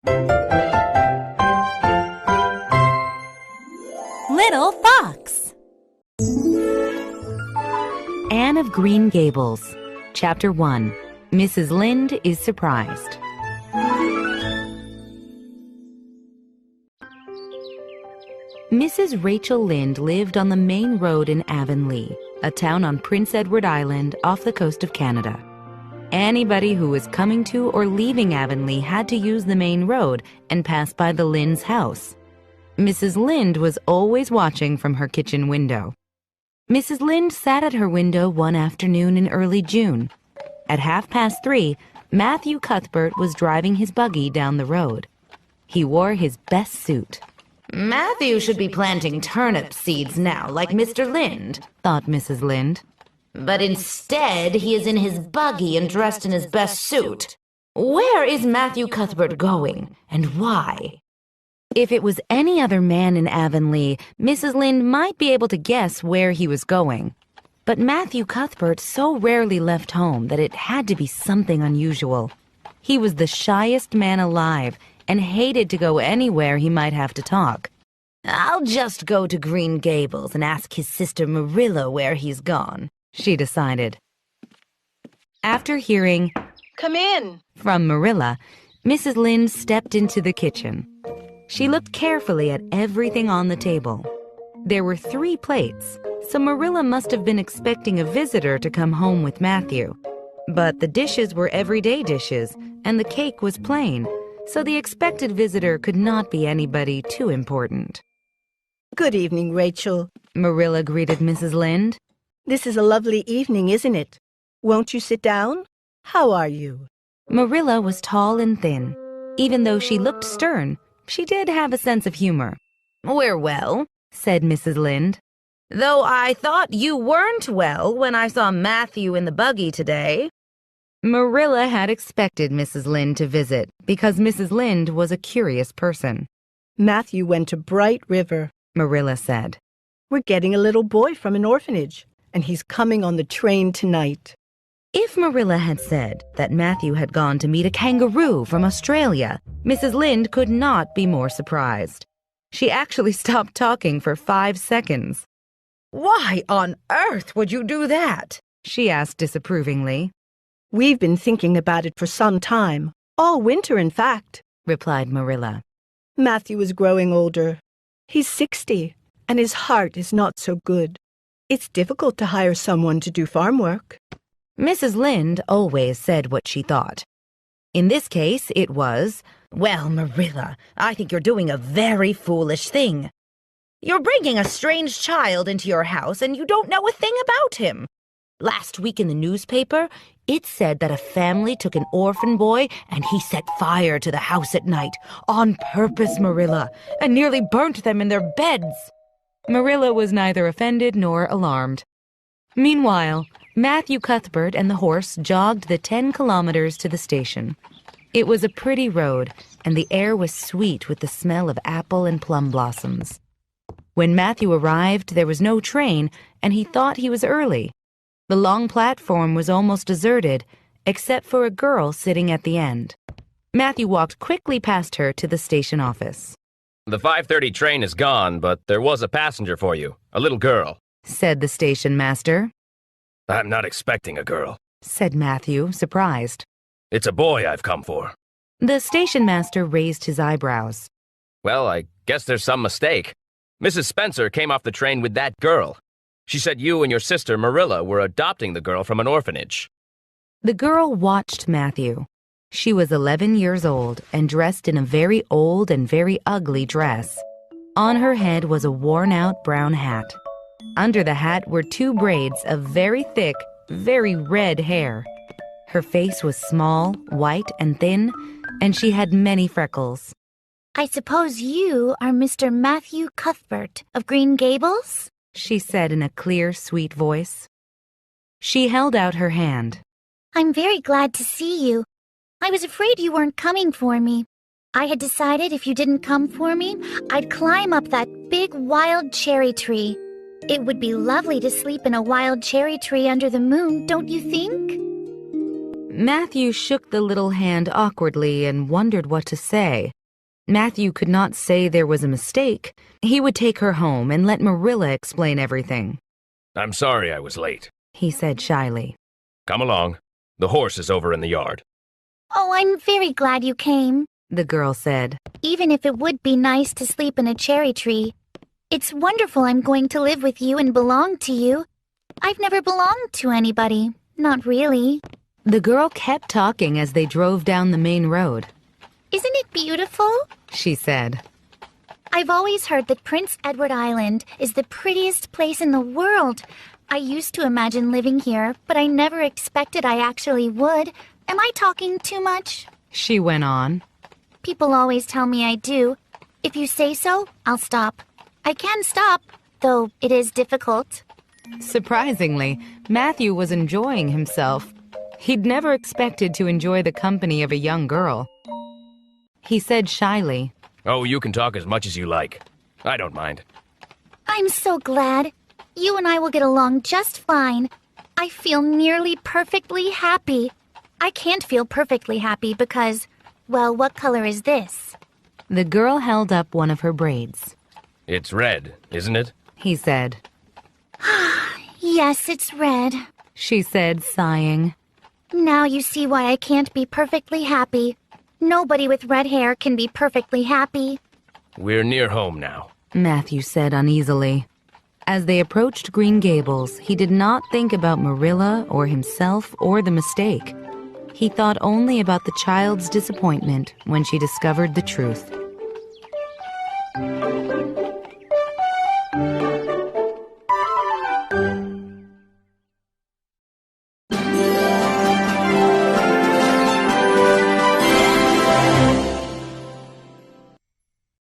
Little Fox. Anne of Green Gables, Chapter 1. Mrs. Lynde is surprised. Mrs. Rachel Lynde lived on the main road in Avonlea, a town on Prince Edward Island off the coast of Canada. Anybody who was coming to or leaving Avonlea had to use the main road and pass by the Lyndes' house. Mrs. Lynde was always watching from her kitchen window. Mrs. Lynde sat at her window one afternoon in early June. At 3:30, Matthew Cuthbert was driving his buggy down the road. He wore his best suit. Matthew should be planting turnip seeds now, like Mr. Lynde, thought Mrs. Lynde. But instead, he is in his buggy and dressed in his best suit. Where is Matthew Cuthbert going, and why? If it was any other man in Avonlea, Mrs. Lynde might be able to guess where he was going. But Matthew Cuthbert so rarely left home that it had to be something unusual. He was the shyest man alive and hated to go anywhere he might have to talk. I'll just go to Green Gables and ask his sister Marilla where he's gone, she decided. After hearing, "Come in," from Marilla, Mrs. Lynde stepped into the kitchen. She looked carefully at everything on the table. There were 3 plates, so Marilla must have been expecting a visitor to come home with Matthew. But the dishes were everyday dishes, and the cake was plain, so the expected visitor could not be anybody too important. "Good evening, Rachel," Marilla greeted Mrs. Lynde. "This is a lovely evening, isn't it? Won't you sit down? How are you?" Marilla was tall and thin. Even though she looked stern, she did have a sense of humor. "We're well," said Mrs. Lynde. "Though I thought you weren't well when I saw Matthew in the buggy today." Marilla had expected Mrs. Lynde to visit because Mrs. Lynde was a curious person. "Matthew went to Bright River," Marilla said. "We're getting a little boy from an orphanage, and he's coming on the train tonight." If Marilla had said that Matthew had gone to meet a kangaroo from Australia, Mrs. Lynde could not be more surprised. She actually stopped talking for 5 seconds. "Why on earth would you do that?" she asked disapprovingly. "We've been thinking about it for some time, all winter in fact," replied Marilla. "Matthew is growing older. He's 60, and his heart is not so good. It's difficult to hire someone to do farm work." Mrs. Lynde always said what she thought. In this case, it was, "Well, Marilla, I think you're doing a very foolish thing. You're bringing a strange child into your house and you don't know a thing about him. Last week in the newspaper, it said that a family took an orphan boy and he set fire to the house at night, on purpose, Marilla, and nearly burnt them in their beds." Marilla was neither offended nor alarmed. Meanwhile, Matthew Cuthbert and the horse jogged the 10 kilometers to the station. It was a pretty road, and the air was sweet with the smell of apple and plum blossoms. When Matthew arrived, there was no train, and he thought he was early. The long platform was almost deserted, except for a girl sitting at the end. Matthew walked quickly past her to the station office. "The 5:30 train is gone, but there was a passenger for you, a little girl," said the station master. "I'm not expecting a girl," said Matthew, surprised. "It's a boy I've come for." The station master raised his eyebrows. "Well, I guess there's some mistake. Mrs. Spencer came off the train with that girl. She said you and your sister Marilla were adopting the girl from an orphanage." The girl watched Matthew. She was 11 years old and dressed in a very old and very ugly dress. On her head was a worn-out brown hat. Under the hat were 2 braids of very thick, very red hair. Her face was small, white, and thin, and she had many freckles. "I suppose you are Mr. Matthew Cuthbert of Green Gables?" she said in a clear, sweet voice. She held out her hand. "I'm very glad to see you. I was afraid you weren't coming for me. I had decided if you didn't come for me, I'd climb up that big wild cherry tree. It would be lovely to sleep in a wild cherry tree under the moon, don't you think?" Matthew shook the little hand awkwardly and wondered what to say. Matthew could not say there was a mistake. He would take her home and let Marilla explain everything. I'm sorry I was late, he said shyly. Come along. The horse is over in the yard. Oh, I'm very glad you came. The girl said. Even if it would be nice to sleep in a cherry tree. It's wonderful I'm going to live with you and belong to you. I've never belonged to anybody. Not really. The girl kept talking as they drove down the main road. Isn't it beautiful? She said. I've always heard that Prince Edward Island is the prettiest place in the world. I used to imagine living here, but I never expected I actually would. Am I talking too much? She went on. People always tell me I do. If you say so, I'll stop. I can stop, though it is difficult. Surprisingly, Matthew was enjoying himself. He'd never expected to enjoy the company of a young girl. He said shyly, Oh, you can talk as much as you like. I don't mind. I'm so glad. You and I will get along just fine. I feel nearly perfectly happy. I can't feel perfectly happy because, well, what color is this? The girl held up one of her braids. It's red, isn't it? He said. Yes, it's red. She said, sighing. Now you see why I can't be perfectly happy. Nobody with red hair can be perfectly happy. We're near home now, Matthew said uneasily. As they approached Green Gables, he did not think about Marilla or himself or the mistake. He thought only about the child's disappointment when she discovered the truth.